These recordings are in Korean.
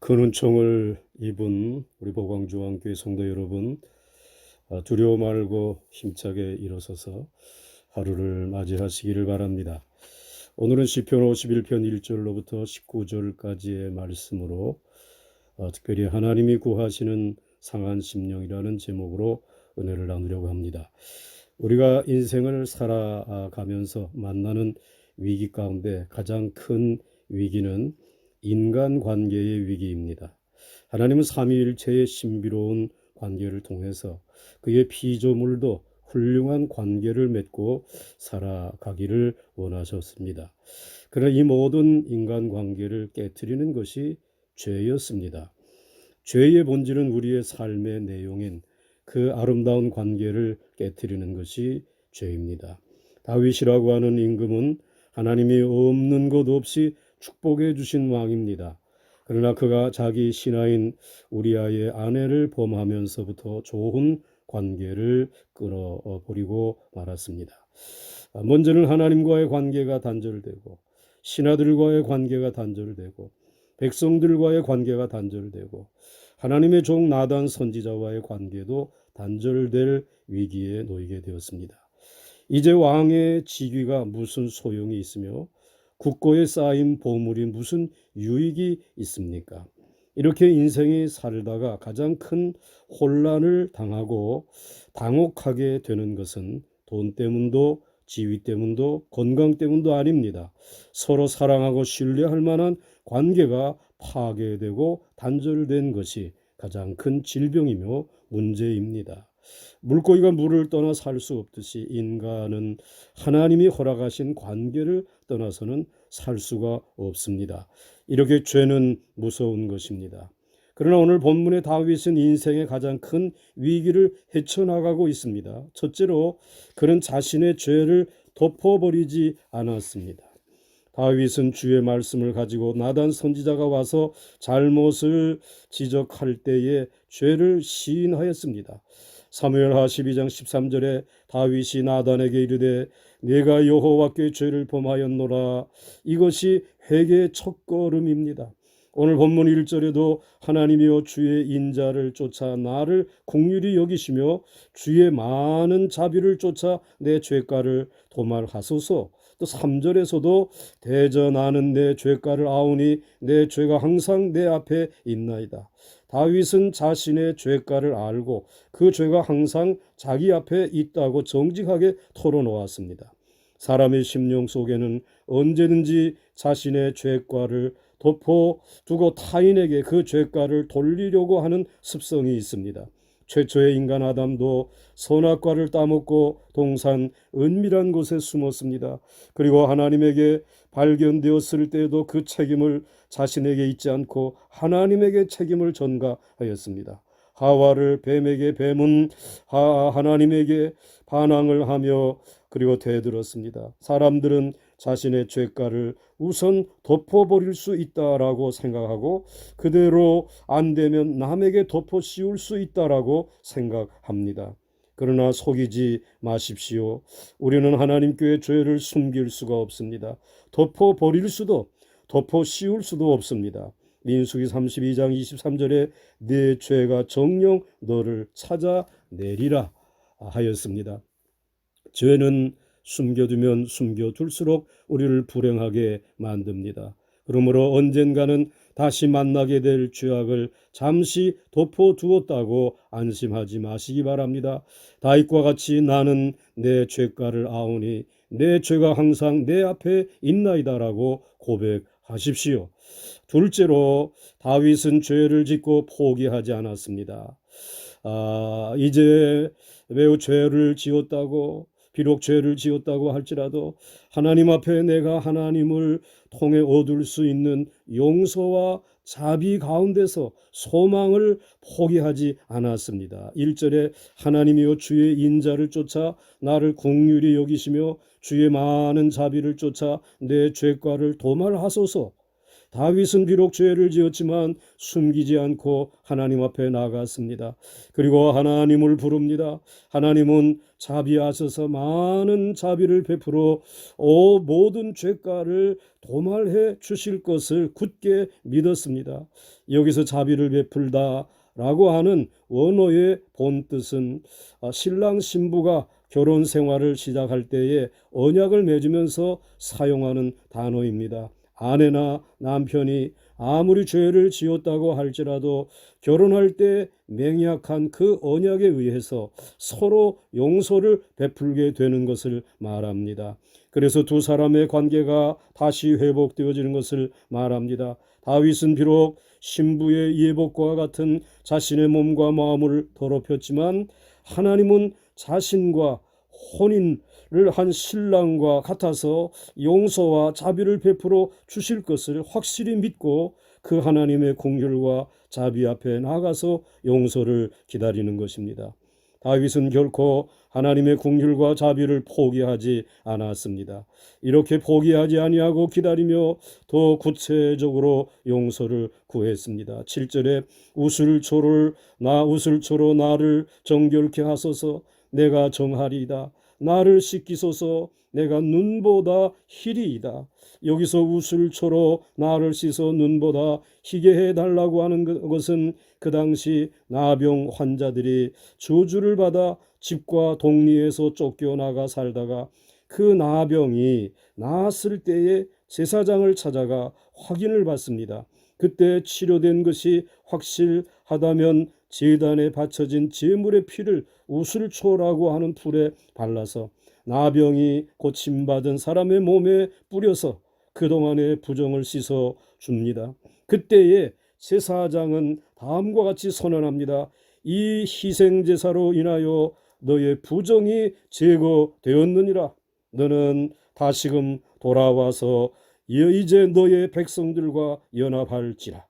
큰 은총을 입은 우리 보광주왕교회 성도 여러분, 두려워 말고 힘차게 일어서서 하루를 맞이하시기를 바랍니다. 오늘은 시편 51편 1절로부터 19절까지의 말씀으로 특별히 하나님이 구하시는 상한 심령이라는 제목으로 은혜를 나누려고 합니다. 우리가 인생을 살아가면서 만나는 위기 가운데 가장 큰 위기는 인간관계의 위기입니다. 하나님은 삼위일체의 신비로운 관계를 통해서 그의 피조물도 훌륭한 관계를 맺고 살아가기를 원하셨습니다. 그러나 이 모든 인간관계를 깨트리는 것이 죄였습니다. 죄의 본질은 우리의 삶의 내용인 그 아름다운 관계를 깨트리는 것이 죄입니다. 다윗이라고 하는 임금은 하나님이 없는 것 없이 축복해 주신 왕입니다. 그러나 그가 자기 신하인 우리아의 아내를 범하면서부터 좋은 관계를 끊어버리고 말았습니다. 먼저는 하나님과의 관계가 단절되고 신하들과의 관계가 단절되고 백성들과의 관계가 단절되고 하나님의 종 나단 선지자와의 관계도 단절될 위기에 놓이게 되었습니다. 이제 왕의 직위가 무슨 소용이 있으며 국고에 쌓인 보물이 무슨 유익이 있습니까? 이렇게 인생이 살다가 가장 큰 혼란을 당하고 당혹하게 되는 것은 돈 때문도 지위 때문도 건강 때문도 아닙니다. 서로 사랑하고 신뢰할 만한 관계가 파괴되고 단절된 것이 가장 큰 질병이며 문제입니다. 물고기가 물을 떠나 살 수 없듯이 인간은 하나님이 허락하신 관계를 떠나서는 살 수가 없습니다. 이렇게 죄는 무서운 것입니다. 그러나 오늘 본문의 다윗은 인생의 가장 큰 위기를 헤쳐나가고 있습니다. 첫째로 그는 자신의 죄를 덮어버리지 않았습니다. 다윗은 주의 말씀을 가지고 나단 선지자가 와서 잘못을 지적할 때에 죄를 시인하였습니다. 사무엘하 12장 13절에 다윗이 나단에게 이르되 내가 여호와께 죄를 범하였노라. 이것이 회개의 첫걸음입니다. 오늘 본문 1절에도 하나님이여 주의 인자를 쫓아 나를 긍휼히 여기시며 주의 많은 자비를 쫓아 내 죄가를 도말하소서. 또 3절에서도 대저 나는 내 죄가를 아오니 내 죄가 항상 내 앞에 있나이다. 다윗은 자신의 죄가를 알고 그 죄가 항상 자기 앞에 있다고 정직하게 털어놓았습니다. 사람의 심령 속에는 언제든지 자신의 죄과를 덮어두고 타인에게 그 죄과를 돌리려고 하는 습성이 있습니다. 최초의 인간 아담도 선악과를 따먹고 동산 은밀한 곳에 숨었습니다. 그리고 하나님에게 발견되었을 때에도 그 책임을 자신에게 잊지 않고 하나님에게 책임을 전가하였습니다. 하와를 뱀에게 뱀은 하나님에게 반항을 하며 그리고 대들었습니다. 사람들은 자신의 죄가를 우선 덮어버릴 수 있다라고 생각하고 그대로 안 되면 남에게 덮어 씌울 수 있다라고 생각합니다. 그러나 속이지 마십시오. 우리는 하나님께 죄를 숨길 수가 없습니다. 덮어버릴 수도 덮어 씌울 수도 없습니다. 민수기 32장 23절에 내 죄가 정녕 너를 찾아내리라 하였습니다. 죄는 숨겨두면 숨겨둘수록 우리를 불행하게 만듭니다. 그러므로 언젠가는 다시 만나게 될 죄악을 잠시 덮어두었다고 안심하지 마시기 바랍니다. 다윗과 같이 나는 내 죄가를 아오니 내 죄가 항상 내 앞에 있나이다라고 고백하십시오. 둘째로 다윗은 죄를 짓고 포기하지 않았습니다. 이제 매우 죄를 지었다고 비록 죄를 지었다고 할지라도 하나님 앞에 내가 하나님을 통해 얻을 수 있는 용서와 자비 가운데서 소망을 포기하지 않았습니다. 1절에 하나님이여 주의 인자를 쫓아 나를 긍휼히 여기시며 주의 많은 자비를 쫓아 내 죄과를 도말하소서. 다윗은 비록 죄를 지었지만 숨기지 않고 하나님 앞에 나갔습니다. 그리고 하나님을 부릅니다. 하나님은 자비하셔서 많은 자비를 베풀어 모든 죄가를 도말해 주실 것을 굳게 믿었습니다. 여기서 자비를 베풀다 라고 하는 원어의 본뜻은 신랑 신부가 결혼 생활을 시작할 때에 언약을 맺으면서 사용하는 단어입니다. 아내나 남편이 아무리 죄를 지었다고 할지라도 결혼할 때 맹약한 그 언약에 의해서 서로 용서를 베풀게 되는 것을 말합니다. 그래서 두 사람의 관계가 다시 회복되어지는 것을 말합니다. 다윗은 비록 신부의 예복과 같은 자신의 몸과 마음을 더럽혔지만 하나님은 자신과 혼인을 한 신랑과 같아서 용서와 자비를 베풀어 주실 것을 확실히 믿고 그 하나님의 긍휼과 자비 앞에 나가서 용서를 기다리는 것입니다. 다윗은 결코 하나님의 긍휼과 자비를 포기하지 않았습니다. 이렇게 포기하지 아니하고 기다리며 더 구체적으로 용서를 구했습니다. 7절에 우슬초로 나를 정결케 하소서. 내가 정하리이다. 나를 씻기소서. 내가 눈보다 희리이다. 여기서 우슬초로 나를 씻어 눈보다 희게 해달라고 하는 것은 그 당시 나병 환자들이 저주를 받아 집과 동리에서 쫓겨나가 살다가 그 나병이 나았을 때에 제사장을 찾아가 확인을 받습니다. 그때 치료된 것이 확실하다면 제단에 바쳐진 제물의 피를 우슬초라고 하는 풀에 발라서 나병이 고침받은 사람의 몸에 뿌려서 그동안의 부정을 씻어 줍니다. 그때에 제사장은 다음과 같이 선언합니다. 이 희생제사로 인하여 너의 부정이 제거되었느니라. 너는 다시금 돌아와서 이제 너의 백성들과 연합할지라.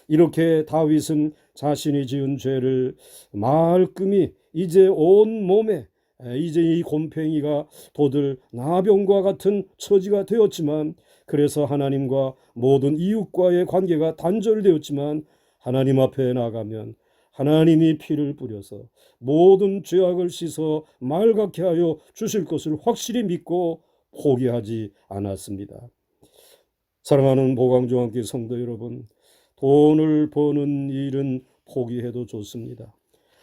이렇게 다윗은 자신이 지은 죄를 말끔히 이제 온 몸에 이제 이 곰팽이가 돋을 나병과 같은 처지가 되었지만, 그래서 하나님과 모든 이웃과의 관계가 단절되었지만 하나님 앞에 나가면 하나님이 피를 뿌려서 모든 죄악을 씻어 맑게 하여 주실 것을 확실히 믿고 포기하지 않았습니다. 사랑하는 보강종학교 성도 여러분, 돈을 버는 일은 포기해도 좋습니다.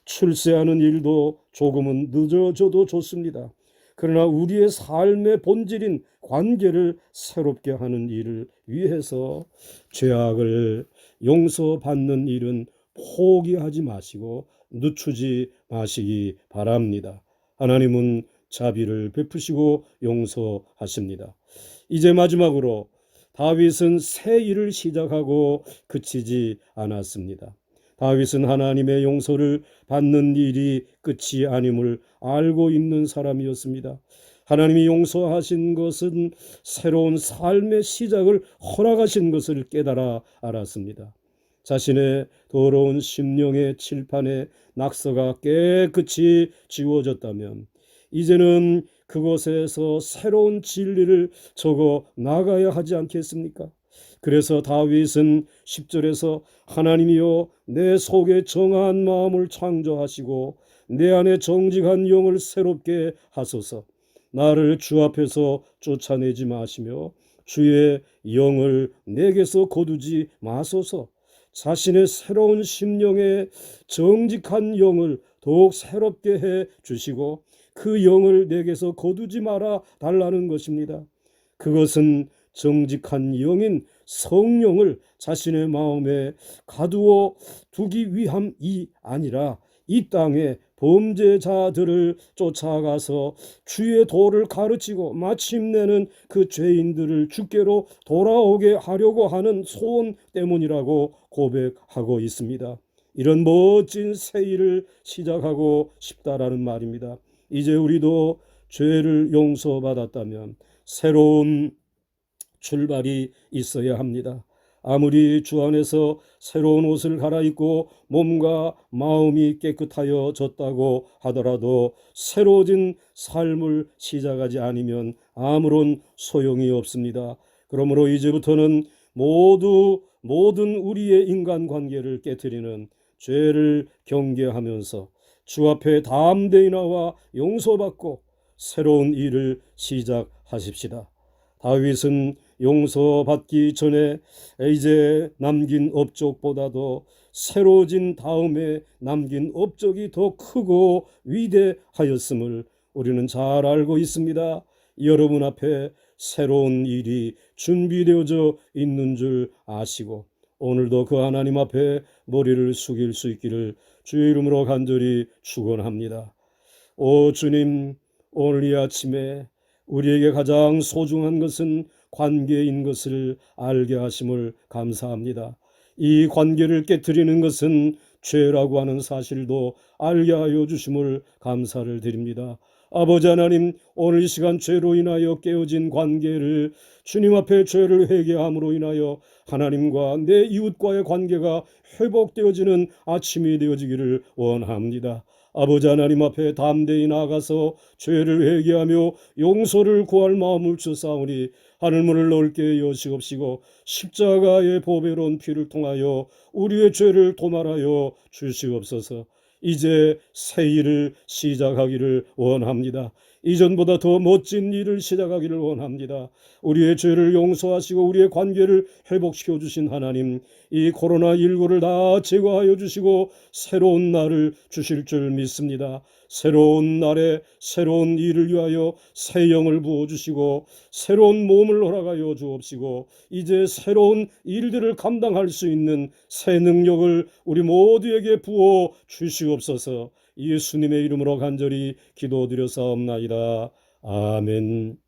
출세하는 일도 조금은 늦어져도 좋습니다. 그러나 우리의 삶의 본질인 관계를 새롭게 하는 일을 위해서 죄악을 용서받는 일은 포기하지 마시고 늦추지 마시기 바랍니다. 하나님은 자비를 베푸시고 용서하십니다. 이제 마지막으로 다윗은 새 일을 시작하고 그치지 않았습니다. 다윗은 하나님의 용서를 받는 일이 끝이 아님을 알고 있는 사람이었습니다. 하나님이 용서하신 것은 새로운 삶의 시작을 허락하신 것을 깨달아 알았습니다. 자신의 더러운 심령의 칠판에 낙서가 깨끗이 지워졌다면 이제는 그곳에서 새로운 진리를 적어 나가야 하지 않겠습니까? 그래서 다윗은 10절에서 하나님이여 내 속에 정한 마음을 창조하시고 내 안에 정직한 영을 새롭게 하소서. 나를 주 앞에서 쫓아내지 마시며 주의 영을 내게서 거두지 마소서. 자신의 새로운 심령에 정직한 영을 더욱 새롭게 해 주시고 그 영을 내게서 거두지 말아 달라는 것입니다. 그것은 정직한 영인 성령을 자신의 마음에 가두어 두기 위함이 아니라 이 땅에 범죄자들을 쫓아가서 주의 도를 가르치고 마침내는 그 죄인들을 주께로 돌아오게 하려고 하는 소원 때문이라고 고백하고 있습니다. 이런 멋진 새 일을 시작하고 싶다라는 말입니다. 이제 우리도 죄를 용서받았다면 새로운 출발이 있어야 합니다. 아무리 주 안에서 새로운 옷을 갈아입고 몸과 마음이 깨끗하여졌다고 하더라도 새로워진 삶을 시작하지 않으면 아무런 소용이 없습니다. 그러므로 이제부터는 모든 우리의 인간관계를 깨트리는 죄를 경계하면서 주 앞에 담대히 나와 용서받고 새로운 일을 시작하십시다. 다윗은 용서받기 전에 이제 남긴 업적보다도 새로워진 다음에 남긴 업적이 더 크고 위대하였음을 우리는 잘 알고 있습니다. 여러분 앞에 새로운 일이 준비되어져 있는 줄 아시고 오늘도 그 하나님 앞에 머리를 숙일 수 있기를 주의 이름으로 간절히 축원합니다. 오 주님, 오늘 이 아침에 우리에게 가장 소중한 것은 관계인 것을 알게 하심을 감사합니다. 이 관계를 깨트리는 것은 죄라고 하는 사실도 알게 하여 주심을 감사를 드립니다. 아버지 하나님, 오늘 이 시간 죄로 인하여 깨어진 관계를 주님 앞에 죄를 회개함으로 인하여 하나님과 내 이웃과의 관계가 회복되어지는 아침이 되어지기를 원합니다. 아버지 하나님 앞에 담대히 나아가서 죄를 회개하며 용서를 구할 마음을 주사오니 하늘문을 넓게 여시옵시고 십자가의 보배로운 피를 통하여 우리의 죄를 도말하여 주시옵소서. 이제 새 일을 시작하기를 원합니다. 이전보다 더 멋진 일을 시작하기를 원합니다. 우리의 죄를 용서하시고 우리의 관계를 회복시켜 주신 하나님, 이 코로나19를 다 제거하여 주시고 새로운 날을 주실 줄 믿습니다. 새로운 날에 새로운 일을 위하여 새 영을 부어주시고 새로운 몸을 허락하여 주옵시고 이제 새로운 일들을 감당할 수 있는 새 능력을 우리 모두에게 부어 주시옵소서. 예수님의 이름으로 간절히 기도드려 사옵나이다. 아멘.